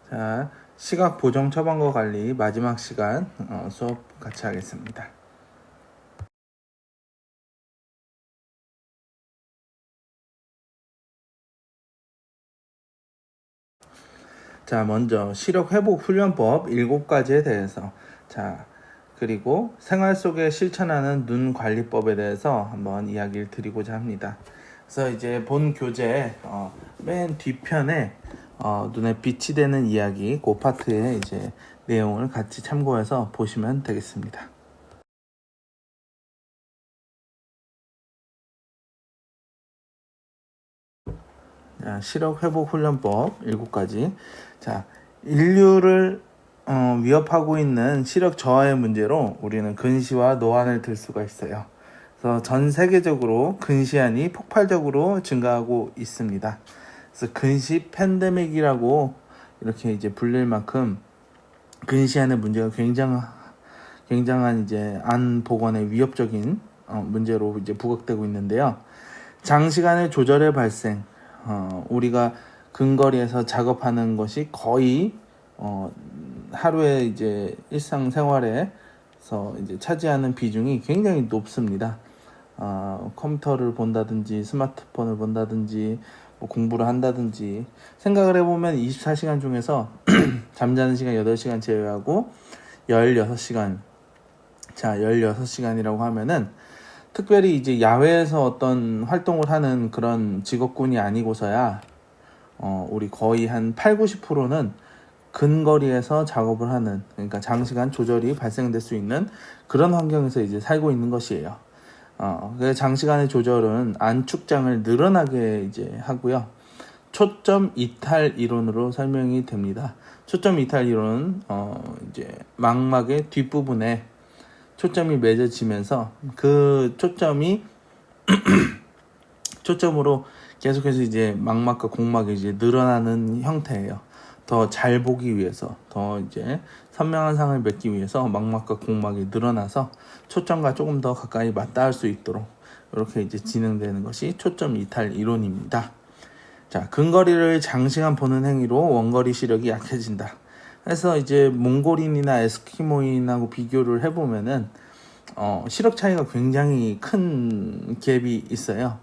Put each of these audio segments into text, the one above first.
자, 시각 보정 처방과 관리 마지막 시간 수업 같이 하겠습니다. 자, 먼저 시력 회복 훈련법 7가지에 대해서, 자, 그리고 생활 속에 실천하는 눈 관리법에 대해서 한번 이야기를 드리고자 합니다. 그래서 이제 본 교재 맨 뒤편에 눈에 빛이 되는 이야기 그 파트의 이제 내용을 같이 참고해서 보시면 되겠습니다. 자, 시력 회복 훈련법 7가지. 자, 인류를 위협하고 있는 시력 저하의 문제로 우리는 근시와 노안을 들 수가 있어요. 그래서 전 세계적으로 근시안이 폭발적으로 증가하고 있습니다. 그래서 근시 팬데믹이라고 이렇게 이제 불릴 만큼 근시안의 문제가 굉장한 이제 안 보건의 위협적인 문제로 이제 부각되고 있는데요. 장시간의 조절의 발생, 우리가 근거리에서 작업하는 것이 거의 하루에 이제 일상생활에서 이제 차지하는 비중이 굉장히 높습니다. 컴퓨터를 본다든지 스마트폰을 본다든지 뭐 공부를 한다든지 생각을 해보면 24시간 중에서 잠자는 시간 8시간 제외하고 16시간. 자, 16시간이라고 하면은 특별히 이제 야외에서 어떤 활동을 하는 그런 직업군이 아니고서야 우리 거의 한 8, 90%는 근거리에서 작업을 하는, 그러니까 장시간 조절이 발생될 수 있는 그런 환경에서 이제 살고 있는 것이에요. 그래서 장시간의 조절은 안축장을 늘어나게 이제 하고요. 초점 이탈 이론으로 설명이 됩니다. 초점 이탈 이론은 이제 망막의 뒷부분에 초점이 맺어지면서 그 초점으로 계속해서 이제 망막과 공막이 이제 늘어나는 형태예요. 더 잘 보기 위해서, 더 이제 선명한 상을 맺기 위해서 망막과 공막이 늘어나서 초점과 조금 더 가까이 맞닿을 수 있도록 이렇게 이제 진행되는 것이 초점 이탈 이론입니다. 자, 근거리를 장시간 보는 행위로 원거리 시력이 약해진다. 그래서 이제 몽골인이나 에스키모인하고 비교를 해보면은 시력 차이가 굉장히 큰 갭이 있어요.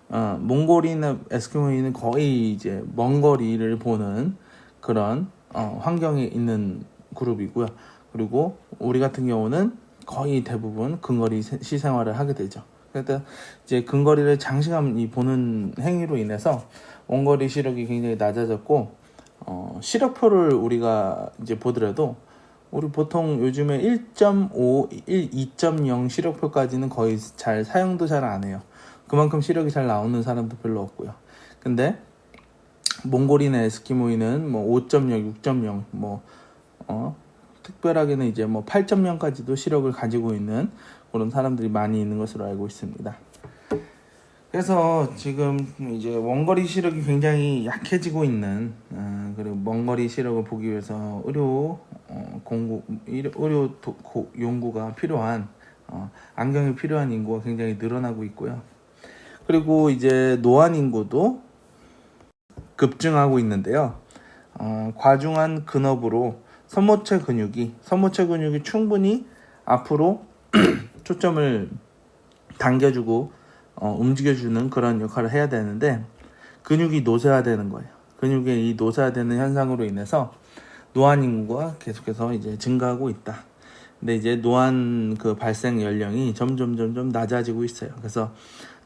몽골이나 에스키모인은 거의 이제 먼 거리를 보는 그런 환경에 있는 그룹이고요. 그리고 우리 같은 경우는 거의 대부분 근거리 시생활을 하게 되죠. 그러니까 이제 근거리를 장시간 보는 행위로 인해서 원거리 시력이 굉장히 낮아졌고 시력표를 우리가 이제 보더라도 우리 보통 요즘에 1.5, 2.0 시력표까지는 거의 사용도 잘 안 해요. 그만큼 시력이 잘 나오는 사람도 별로 없고요. 근데 몽골이나 에스키모인은 뭐 5.0, 6.0, 특별하게는 이제 뭐 8.0까지도 시력을 가지고 있는 그런 사람들이 많이 있는 것으로 알고 있습니다. 그래서 지금 이제 원거리 시력이 굉장히 약해지고 있는 그리고 먼거리 시력을 보기 위해서 연구가 필요한 안경이 필요한 인구가 굉장히 늘어나고 있고요. 그리고 이제 노안 인구도 급증하고 있는데요. 과중한 근업으로 선모체 근육이 충분히 앞으로 초점을 당겨주고 움직여주는 그런 역할을 해야 되는데 근육이 노쇠화되는 거예요. 근육의 이 노쇠화되는 현상으로 인해서 노안 인구가 계속해서 이제 증가하고 있다. 근데 이제 노안 그 발생 연령이 점점 낮아지고 있어요. 그래서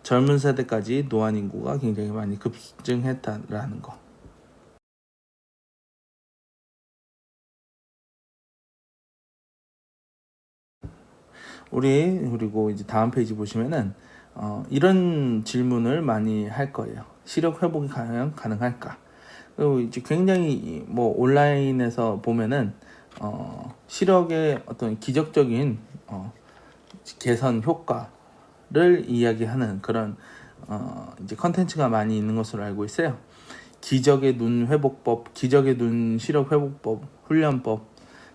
젊은 세대까지 노안 인구가 굉장히 많이 급증했다라는 거. 그리고 이제 다음 페이지 보시면은 이런 질문을 많이 할 거예요. 시력 회복이 과연 가능할까? 그리고 이제 굉장히 뭐 온라인에서 보면은 시력의 어떤 기적적인 개선 효과를 이야기하는 그런 이제 컨텐츠가 많이 있는 것으로 알고 있어요. 기적의 눈 회복법, 기적의 눈 시력 회복법, 훈련법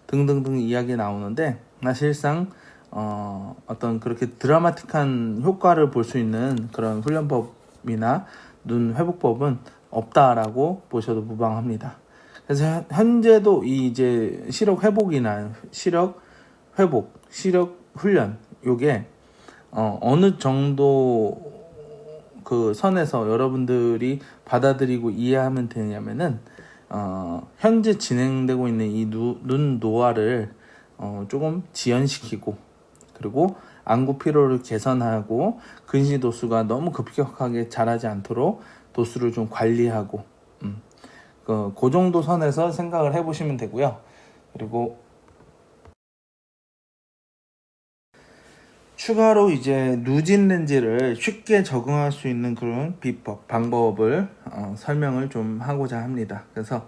등등등 이야기 나오는데 사실상 어떤 그렇게 드라마틱한 효과를 볼 수 있는 그런 훈련법이나 눈 회복법은 없다라고 보셔도 무방합니다. 그래서 현재도 이 이제 시력 회복이나 시력 회복, 시력 훈련 요게 어느 정도 그 선에서 여러분들이 받아들이고 이해하면 되냐면은 현재 진행되고 있는 이 눈 노화를 조금 지연시키고, 그리고 안구 피로를 개선하고, 근시 도수가 너무 급격하게 자라지 않도록 도수를 좀 관리하고, 그 정도 선에서 생각을 해보시면 되고요. 그리고 추가로 이제 누진 렌즈를 쉽게 적응할 수 있는 그런 비법, 방법을 설명을 좀 하고자 합니다. 그래서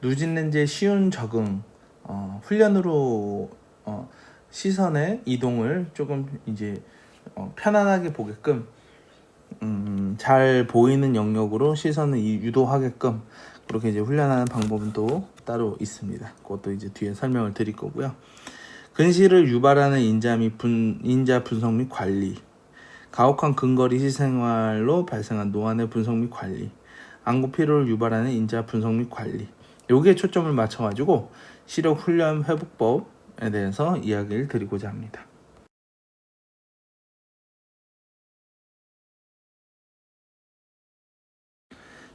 누진 렌즈의 쉬운 적응, 훈련으로 시선의 이동을 조금 이제 편안하게 보게끔, 잘 보이는 영역으로 시선을 유도하게끔 그렇게 이제 훈련하는 방법은 또 따로 있습니다. 그것도 이제 뒤에 설명을 드릴 거고요. 근시를 유발하는 인자 분석 및 관리, 가혹한 근거리 시생활로 발생한 노안의 분석 및 관리, 안구 피로를 유발하는 인자 분석 및 관리, 여기에 초점을 맞춰가지고 시력 훈련 회복법에 대해서 이야기를 드리고자 합니다.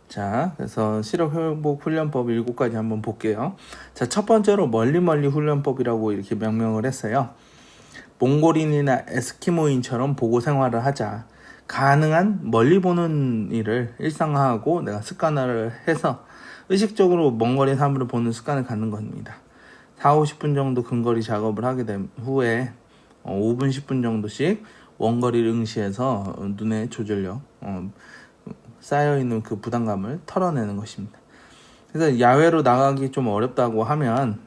자, 그래서 시력 회복 훈련법 7가지 한번 볼게요. 자, 첫 번째로 멀리 훈련법이라고 이렇게 명명을 했어요. 몽골인이나 에스키모인처럼 보고 생활을 하자. 가능한 멀리 보는 일을 일상화하고 내가 습관화를 해서 의식적으로 먼 거리 사물을 보는 습관을 갖는 겁니다. 4, 50분 정도 근거리 작업을 하게 된 후에 5분, 10분 정도씩 원거리를 응시해서 눈의 조절력, 쌓여있는 그 부담감을 털어내는 것입니다. 그래서 야외로 나가기 좀 어렵다고 하면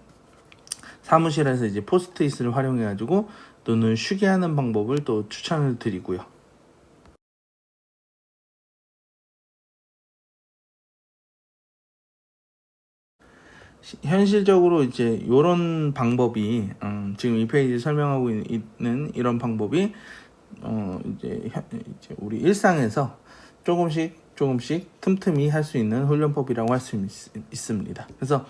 사무실에서 이제 포스트잇을 활용해가지고 눈을 쉬게 하는 방법을 또 추천을 드리고요. 현실적으로 이제 이런 방법이 지금 이 페이지 설명하고 있는 이런 방법이 이제 우리 일상에서 조금씩 틈틈이 할 수 있는 훈련법이라고 할 수 있습니다. 그래서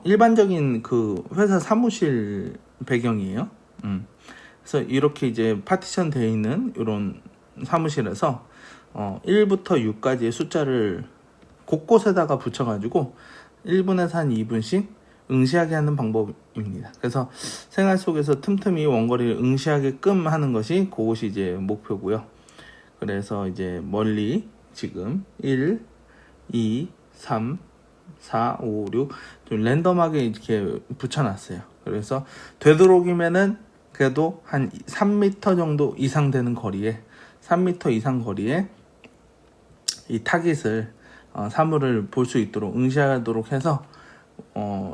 일반적인 그 회사 사무실 배경이에요. 그래서 이렇게 이제 파티션 되어 있는 이런 사무실에서 1부터 6까지의 숫자를 곳곳에다가 붙여가지고 1분에서 한 2분씩 응시하게 하는 방법입니다. 그래서 생활 속에서 틈틈이 원거리를 응시하게끔 하는 것이 그것이 이제 목표고요. 그래서 이제 멀리 지금 1, 2, 3, 4, 5, 6 좀 랜덤하게 이렇게 붙여놨어요. 그래서 되도록이면은 그래도 한 3m 정도 이상 되는 거리에, 3m 이상 거리에 이 타깃을 사물을 볼 수 있도록 응시하도록 해서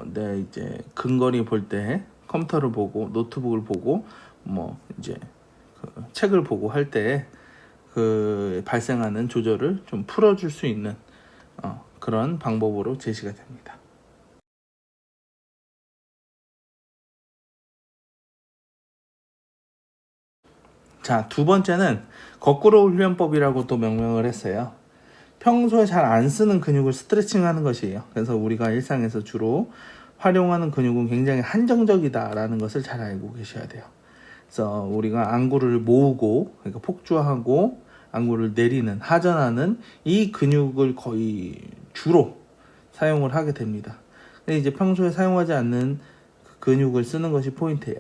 내 이제 근거리 볼 때 컴퓨터를 보고 노트북을 보고 뭐 이제 그 책을 보고 할 때 그 발생하는 조절을 좀 풀어줄 수 있는 그런 방법으로 제시가 됩니다. 자, 두 번째는 거꾸로 훈련법이라고 또 명명을 했어요. 평소에 잘 안 쓰는 근육을 스트레칭 하는 것이에요. 그래서 우리가 일상에서 주로 활용하는 근육은 굉장히 한정적이다라는 것을 잘 알고 계셔야 돼요. 그래서 우리가 안구를 모으고, 그러니까 폭주하고 안구를 내리는, 하전하는 이 근육을 거의 주로 사용을 하게 됩니다. 근데 이제 평소에 사용하지 않는 그 근육을 쓰는 것이 포인트예요.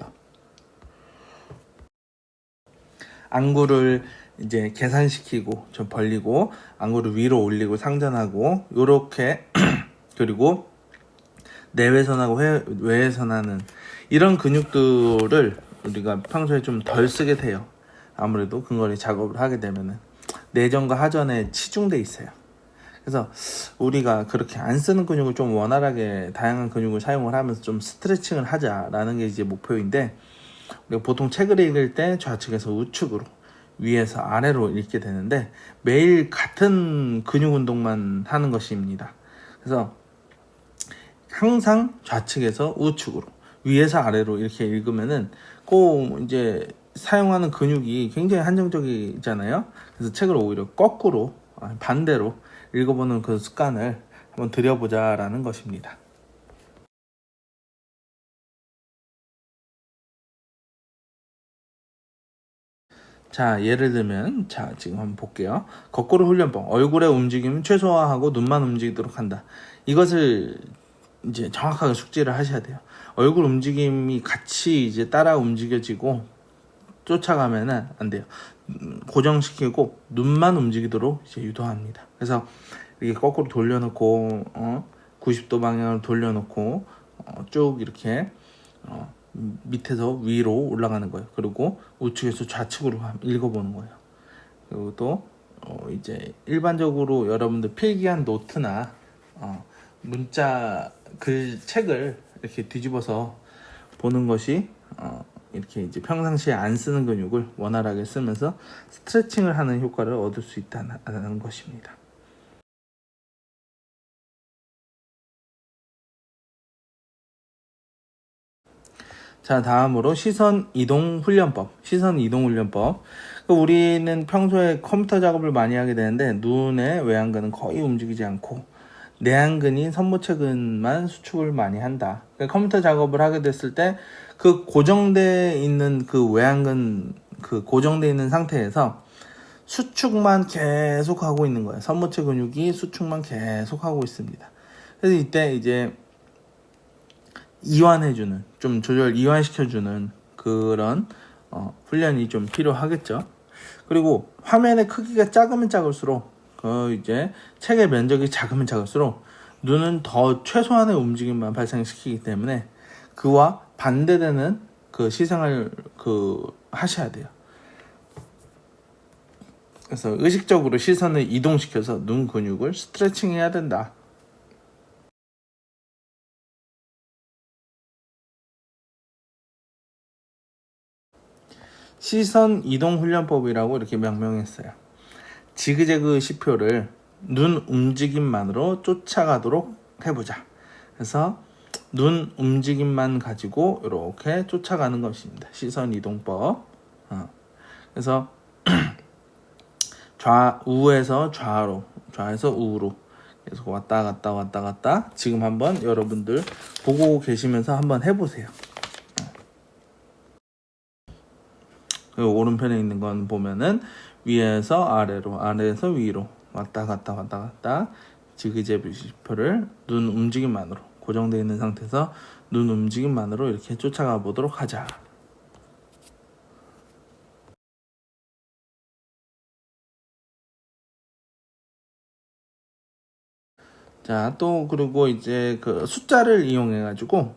안구를 이제 계산시키고 좀 벌리고 안구를 위로 올리고 상전하고 요렇게 그리고 내외선하고 외외선하는 이런 근육들을 우리가 평소에 좀 덜 쓰게 돼요. 아무래도 근거리 작업을 하게 되면은 내전과 하전에 치중돼 있어요. 그래서 우리가 그렇게 안 쓰는 근육을 좀 원활하게 다양한 근육을 사용을 하면서 좀 스트레칭을 하자라는 게 이제 목표인데, 우리가 보통 책을 읽을 때 좌측에서 우측으로, 위에서 아래로 읽게 되는데 매일 같은 근육 운동만 하는 것입니다. 그래서 항상 좌측에서 우측으로, 위에서 아래로 이렇게 읽으면은 꼭 이제 사용하는 근육이 굉장히 한정적이잖아요. 그래서 책을 오히려 거꾸로, 반대로 읽어보는 그 습관을 한번 드려보자라는 것입니다. 자, 예를 들면, 자, 지금 한번 볼게요. 거꾸로 훈련법. 얼굴의 움직임은 최소화하고 눈만 움직이도록 한다. 이것을 이제 정확하게 숙지를 하셔야 돼요. 얼굴 움직임이 같이 이제 따라 움직여지고 쫓아가면은 안 돼요. 고정시키고 눈만 움직이도록 이제 유도합니다. 그래서 이렇게 거꾸로 돌려놓고 90도 방향으로 돌려놓고 쭉 이렇게 밑에서 위로 올라가는 거예요. 그리고 우측에서 좌측으로 읽어보는 거예요. 그리고 또 이제 일반적으로 여러분들 필기한 노트나 문자 책을 이렇게 뒤집어서 보는 것이 이렇게 이제 평상시에 안 쓰는 근육을 원활하게 쓰면서 스트레칭을 하는 효과를 얻을 수 있다는 것입니다. 자, 다음으로 시선 이동 훈련법. 시선 이동 훈련법. 우리는 평소에 컴퓨터 작업을 많이 하게 되는데 눈의 외안근은 거의 움직이지 않고 내안근인 선모체근만 수축을 많이 한다. 그러니까 컴퓨터 작업을 하게 됐을 때 그 고정되어 있는 그 외안근 그 고정되어 있는 상태에서 수축만 계속 하고 있는 거예요. 선모체 근육이 수축만 계속 하고 있습니다. 그래서 이때 이제 이완해주는, 좀 이완시켜주는 그런 훈련이 좀 필요하겠죠. 그리고 화면의 크기가 작으면 작을수록 이제 책의 면적이 작으면 작을수록 눈은 더 최소한의 움직임만 발생시키기 때문에 그와 반대되는 그 시상을 하셔야 돼요. 그래서 의식적으로 시선을 이동시켜서 눈 근육을 스트레칭 해야 된다. 시선 이동 훈련법이라고 이렇게 명명했어요. 지그재그 시표를 눈 움직임만으로 쫓아가도록 해보자. 그래서 눈 움직임만 가지고 이렇게 쫓아가는 것입니다. 시선 이동법. 그래서 우에서 좌로, 좌에서 우로 계속 왔다 갔다 지금 한번 여러분들 보고 계시면서 한번 해보세요. 그리고 오른편에 있는 건 보면은 위에서 아래로, 아래에서 위로 왔다 갔다 지그재그 시표를 눈 움직임만으로 고정되어 있는 상태에서 눈 움직임만으로 이렇게 쫓아가 보도록 하자. 자, 또 그리고 이제 그 숫자를 이용해 가지고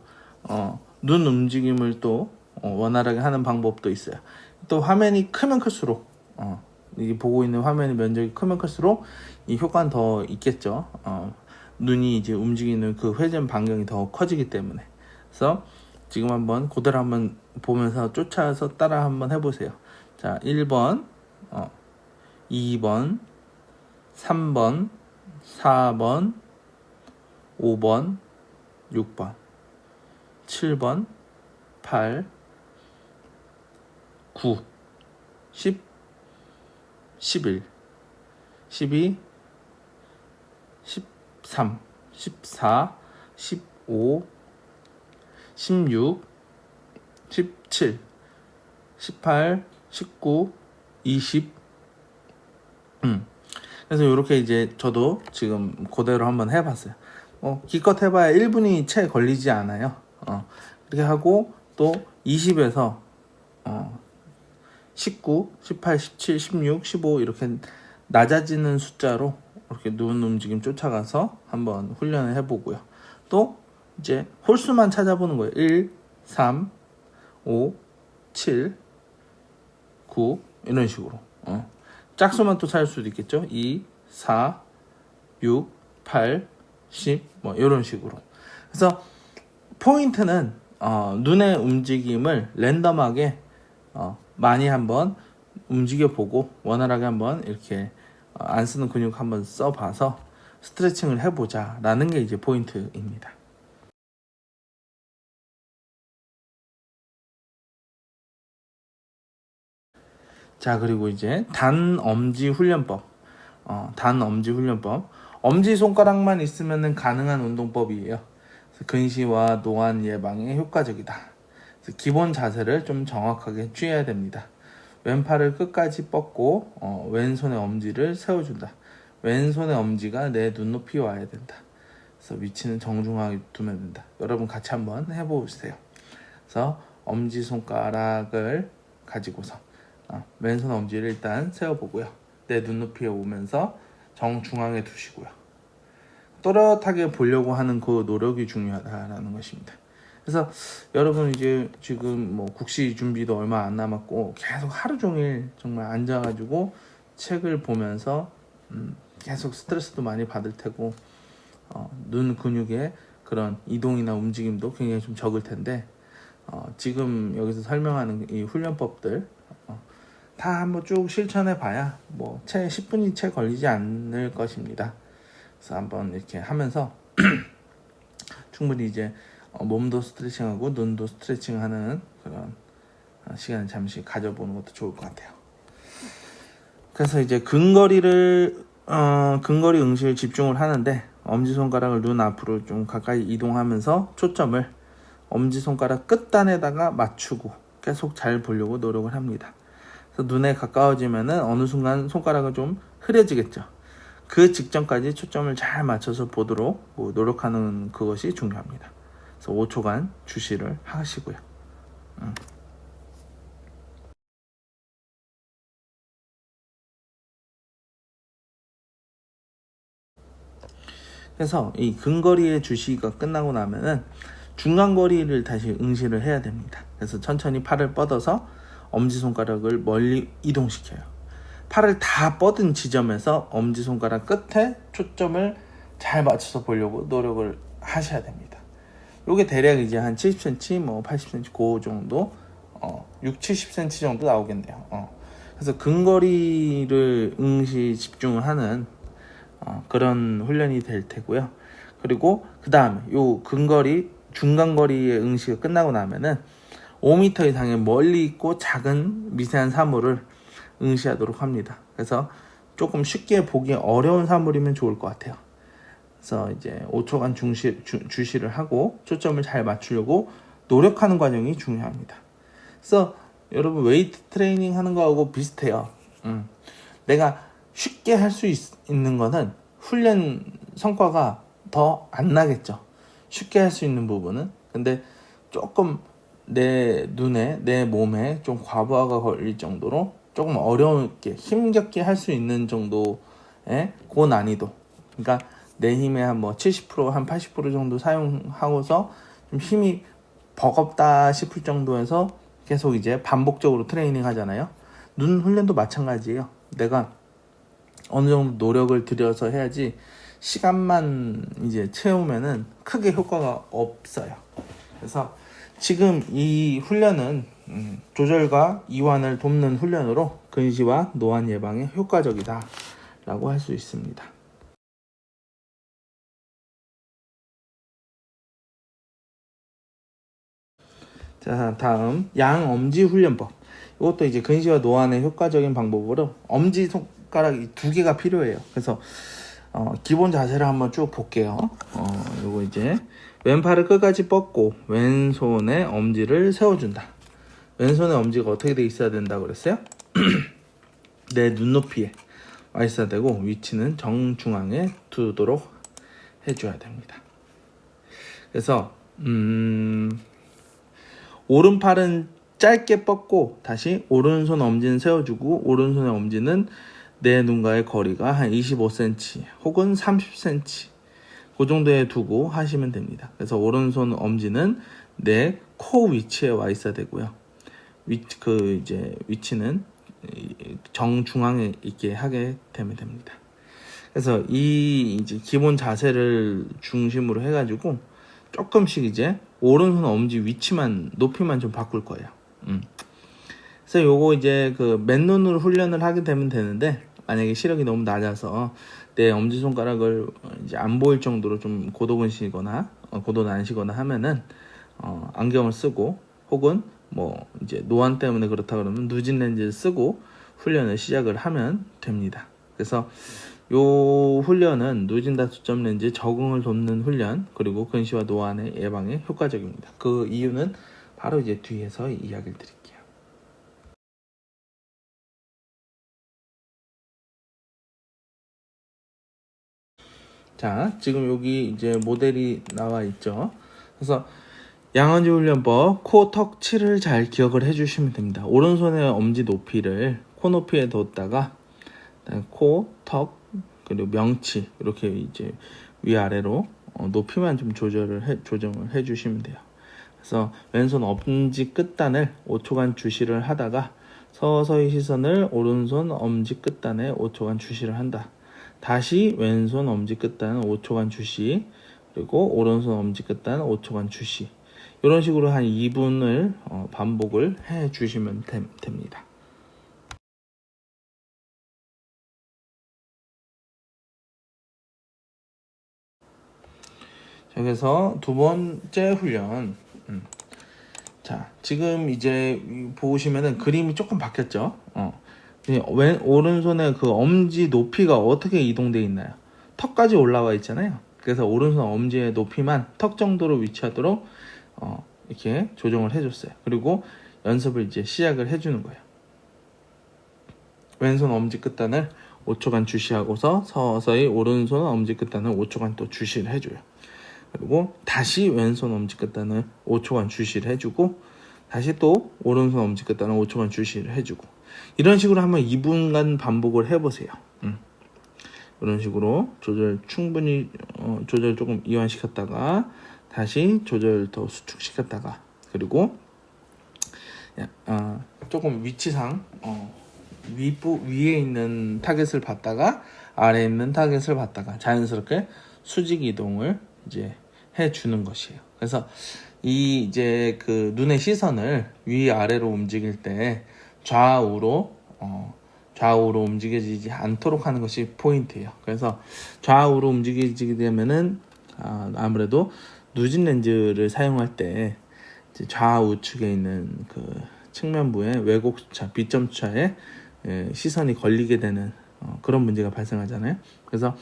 눈 움직임을 또 원활하게 하는 방법도 있어요. 또 화면이 크면 클수록 이 보고 있는 화면의 면적이 크면 클수록 이 효과는 더 있겠죠. 눈이 이제 움직이는 그 회전 반경이 더 커지기 때문에. 그래서 지금 한번 그대로 한번 보면서 쫓아서 따라 한번 해보세요. 자, 1번, 2번, 3번, 4번, 5번, 6번, 7번, 8, 9, 10, 11, 12, 13, 14, 15, 16, 17, 18, 19, 20. 그래서 이렇게 이제 저도 지금 그대로 한번 해봤어요. 기껏 해봐야 1분이 채 걸리지 않아요. 이렇게 하고 또 20에서 19, 18, 17, 16, 15 이렇게 낮아지는 숫자로 이렇게 눈 움직임 쫓아가서 한번 훈련을 해보고요. 또 이제 홀수만 찾아보는 거예요. 1, 3, 5, 7, 9 이런 식으로. 짝수만 또 찾을 수도 있겠죠. 2, 4, 6, 8, 10 뭐 이런 식으로. 그래서 포인트는 눈의 움직임을 랜덤하게 많이 한번 움직여보고 원활하게 한번 이렇게 안 쓰는 근육 한번 써봐서 스트레칭을 해보자 라는 게 이제 포인트입니다. 자, 그리고 이제 단엄지 훈련법. 단엄지 훈련법. 엄지 손가락만 있으면 가능한 운동법이에요. 그래서 근시와 노안 예방에 효과적이다. 그래서 기본 자세를 좀 정확하게 취해야 됩니다. 왼팔을 끝까지 뻗고 왼손의 엄지를 세워준다. 왼손의 엄지가 내 눈높이 와야 된다. 그래서 위치는 정중하게 두면 된다. 여러분 같이 한번 해보세요. 그래서 엄지손가락을 가지고서 왼손 엄지를 일단 세워보고요. 내 눈높이에 오면서 정중앙에 두시고요. 또렷하게 보려고 하는 그 노력이 중요하다라는 것입니다. 그래서 여러분 이제 지금 뭐 국시 준비도 얼마 안 남았고 계속 하루 종일 정말 앉아가지고 책을 보면서 계속 스트레스도 많이 받을 테고 눈 근육의 그런 이동이나 움직임도 굉장히 좀 적을 텐데 지금 여기서 설명하는 이 훈련법들 다 한번 쭉 실천해 봐야 뭐 채 10분이 채 걸리지 않을 것입니다. 그래서 한번 이렇게 하면서 충분히 이제 몸도 스트레칭하고 눈도 스트레칭하는 그런 시간을 잠시 가져보는 것도 좋을 것 같아요. 그래서 이제 근거리 응시를 집중을 하는데 엄지손가락을 눈 앞으로 좀 가까이 이동하면서 초점을 엄지손가락 끝단에다가 맞추고 계속 잘 보려고 노력을 합니다. 그래서 눈에 가까워지면은 어느 순간 손가락은 좀 흐려지겠죠. 그 직전까지 초점을 잘 맞춰서 보도록 노력하는 그것이 중요합니다. 그래서 5초간 주시를 하시고요. 그래서 이 근거리의 주시가 끝나고 나면은 중간거리를 다시 응시를 해야 됩니다. 그래서 천천히 팔을 뻗어서 엄지손가락을 멀리 이동시켜요. 팔을 다 뻗은 지점에서 엄지손가락 끝에 초점을 잘 맞춰서 보려고 노력을 하셔야 됩니다. 요게 대략 이제 한 70cm, 뭐 80cm 그 정도, 6, 70cm 정도 나오겠네요. 그래서 근거리를 응시 집중을 하는 그런 훈련이 될 테고요. 그리고 그 다음에 요 근거리, 중간거리의 응시가 끝나고 나면은 5m 이상의 멀리 있고 작은 미세한 사물을 응시하도록 합니다. 그래서 조금 쉽게 보기 어려운 사물이면 좋을 것 같아요. 그래서 이제 5초간 주시를 하고 초점을 잘 맞추려고 노력하는 과정이 중요합니다. 그래서 여러분 웨이트 트레이닝 하는 거하고 비슷해요. 내가 쉽게 할 수 있는 거는 훈련 성과가 더 안 나겠죠. 쉽게 할 수 있는 부분은. 근데 조금 내 눈에, 내 몸에 좀 과부하가 걸릴 정도로 조금 어렵게, 힘겹게 할 수 있는 정도의 그 난이도. 그러니까 내 힘의 한 뭐 70%, 한 80% 정도 사용하고서 좀 힘이 버겁다 싶을 정도에서 계속 이제 반복적으로 트레이닝 하잖아요. 눈 훈련도 마찬가지예요. 내가 어느 정도 노력을 들여서 해야지 시간만 이제 채우면은 크게 효과가 없어요. 그래서 지금 이 훈련은 조절과 이완을 돕는 훈련으로 근시와 노안 예방에 효과적이다 라고 할 수 있습니다. 자, 다음 양엄지 훈련법. 이것도 이제 근시와 노안에 효과적인 방법으로 엄지 손가락이 2개가 필요해요. 그래서 기본 자세를 한번 쭉 볼게요. 요거 이제 왼팔을 끝까지 뻗고 왼손에 엄지를 세워준다. 왼손의 엄지가 어떻게 돼 있어야 된다고 그랬어요? 내 눈높이에 와 있어야 되고 위치는 정중앙에 두도록 해줘야 됩니다. 그래서 오른팔은 짧게 뻗고 다시 오른손 엄지는 세워주고 오른손의 엄지는 내 눈과의 거리가 한 25cm 혹은 30cm 그 정도에 두고 하시면 됩니다. 그래서 오른손 엄지는 내 코 위치에 와 있어야 되고요. 위치는 정중앙에 있게 하게 되면 됩니다. 그래서 이 이제 기본 자세를 중심으로 해가지고 조금씩 이제 오른손 엄지 위치만 높이만 좀 바꿀 거예요. 그래서 요거 이제 그 맨눈으로 훈련을 하게 되면 되는데 만약에 시력이 너무 낮아서 내 엄지 손가락을 이제 안 보일 정도로 좀 고도근시거나 고도난시거나 하면은 안경을 쓰고 혹은 뭐 이제 노안 때문에 그렇다 그러면 누진 렌즈를 쓰고 훈련을 시작을 하면 됩니다. 그래서 요 훈련은 누진다투점 렌즈 적응을 돕는 훈련, 그리고 근시와 노안의 예방에 효과적입니다. 그 이유는 바로 이제 뒤에서 이야기를 드릴게요. 자, 지금 여기 이제 모델이 나와 있죠. 그래서 양원지 훈련법 코, 턱, 치를 잘 기억을 해주시면 됩니다. 오른손의 엄지 높이를 코 높이에 뒀다가 코, 턱, 그리고 명치 이렇게 이제 위아래로 높이만 좀 조정을 해주시면 돼요. 그래서 왼손 엄지 끝단을 5초간 주시를 하다가 서서히 시선을 오른손 엄지 끝단에 5초간 주시를 한다. 다시 왼손 엄지 끝단 5초간 주시, 그리고 오른손 엄지 끝단 5초간 주시. 이런 식으로 한 2분을 반복을 해 주시면 됩니다. 자, 그래서 두 번째 훈련. 자, 지금 이제 보시면은 그림이 조금 바뀌었죠. 오른손의 그 엄지 높이가 어떻게 이동되어 있나요? 턱까지 올라와 있잖아요. 그래서 오른손 엄지의 높이만 턱 정도로 위치하도록 이렇게 조정을 해줬어요. 그리고 연습을 이제 시작을 해주는 거예요. 왼손 엄지 끝단을 5초간 주시하고서 서서히 오른손 엄지 끝단을 5초간 또 주시를 해줘요. 그리고 다시 왼손 엄지 끝단을 5초간 주시를 해주고, 다시 또 오른손 엄지 끝단을 5초간 주시를 해주고, 이런 식으로 한번 2분간 반복을 해보세요. 이런 식으로 조절 충분히 조절 조금 이완시켰다가 다시 조절 더 수축시켰다가, 그리고 조금 위치상 위에 있는 타겟을 봤다가 아래에 있는 타겟을 봤다가 자연스럽게 수직 이동을 이제 해주는 것이에요. 그래서 이 이제 그 눈의 시선을 위아래로 움직일 때 좌우로 움직여지지 않도록 하는 것이 포인트예요. 그래서 좌우로 움직이게 되면은 아무래도 누진 렌즈를 사용할 때 좌우측에 있는 그 측면부의 왜곡수차, 비점수차에 시선이 걸리게 되는 그런 문제가 발생하잖아요. 그래서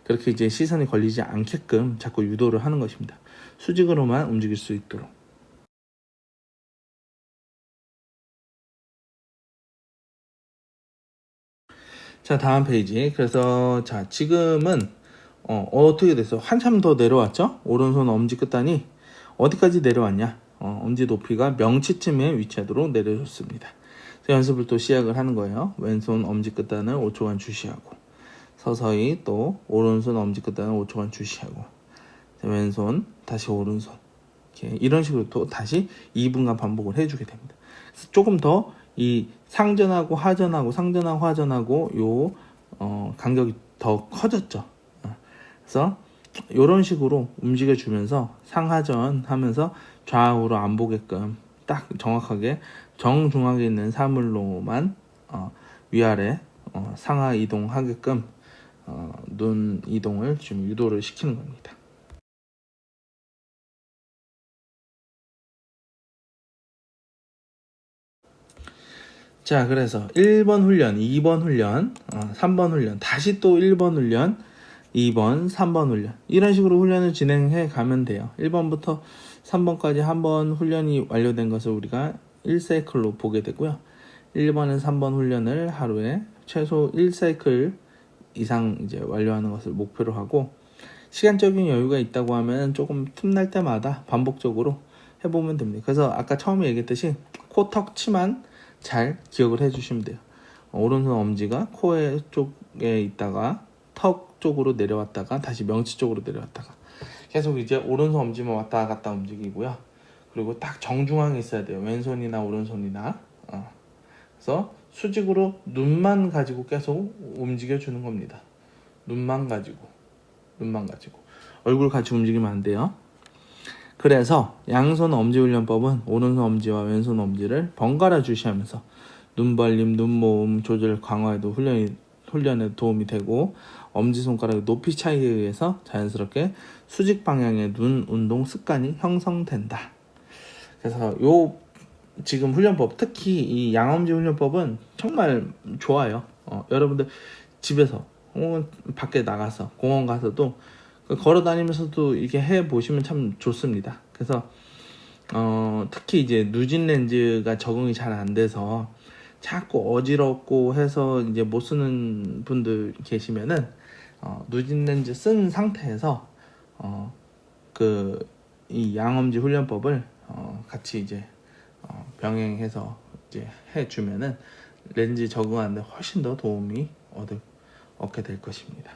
그렇게 이제 시선이 걸리지 않게끔 자꾸 유도를 하는 것입니다. 수직으로만 움직일 수 있도록. 자, 다음 페이지. 그래서 자, 지금은 어떻게 됐어? 한참 더 내려왔죠? 오른손 엄지 끝단이 어디까지 내려왔냐? 엄지 높이가 명치쯤에 위치하도록 내려줬습니다. 연습을 또 시작을 하는 거예요. 왼손 엄지 끝단을 5초간 주시하고, 서서히 또 오른손 엄지 끝단을 5초간 주시하고, 왼손 다시 오른손, 이런 식으로 또 다시 2분간 반복을 해주게 됩니다. 그래서 조금 더 이 상전하고 하전하고 상전하고 하전하고 요 간격이 더 커졌죠. 그래서 이런 식으로 움직여주면서 상하전 하면서 좌우로 안 보게끔 딱 정확하게 정중앙에 있는 사물로만 위아래 상하 이동하게끔 눈 이동을 지금 유도를 시키는 겁니다. 자, 그래서 1번 훈련, 2번 훈련, 3번 훈련, 다시 또 1번 훈련, 2번, 3번 훈련, 이런 식으로 훈련을 진행해 가면 돼요. 1번부터 3번까지 한번 훈련이 완료된 것을 우리가 1사이클로 보게 되고요. 1번에서 3번 훈련을 하루에 최소 1사이클 이상 이제 완료하는 것을 목표로 하고, 시간적인 여유가 있다고 하면 조금 틈날 때마다 반복적으로 해보면 됩니다. 그래서 아까 처음에 얘기했듯이 코, 턱, 치만 잘 기억을 해주시면 돼요. 오른손 엄지가 코에 쪽에 있다가 턱 쪽으로 내려왔다가 다시 명치 쪽으로 내려왔다가 계속 이제 오른손 엄지만 왔다 갔다 움직이고요. 그리고 딱 정중앙에 있어야 돼요. 왼손이나 오른손이나. 그래서 수직으로 눈만 가지고 계속 움직여주는 겁니다. 눈만 가지고 얼굴 같이 움직이면 안 돼요. 그래서 양손 엄지 훈련법은 오른손 엄지와 왼손 엄지를 번갈아 주시하면서 눈 벌림, 눈 모음 조절 강화에도 훈련에 도움이 되고, 엄지손가락의 높이 차이에 의해서 자연스럽게 수직 방향의 눈 운동 습관이 형성된다. 그래서 요 지금 훈련법, 특히 이 양엄지 훈련법은 정말 좋아요. 여러분들 집에서 밖에 나가서 공원 가서도 걸어 다니면서도 이렇게 해 보시면 참 좋습니다. 그래서 특히 이제 누진 렌즈가 적응이 잘 안 돼서 자꾸 어지럽고 해서 이제 못 쓰는 분들 계시면은 누진 렌즈 쓴 상태에서 그 이 양엄지 훈련법을 같이 이제 병행해서 이제 해주면은 렌즈 적응하는데 훨씬 더 도움이 얻게 될 것입니다.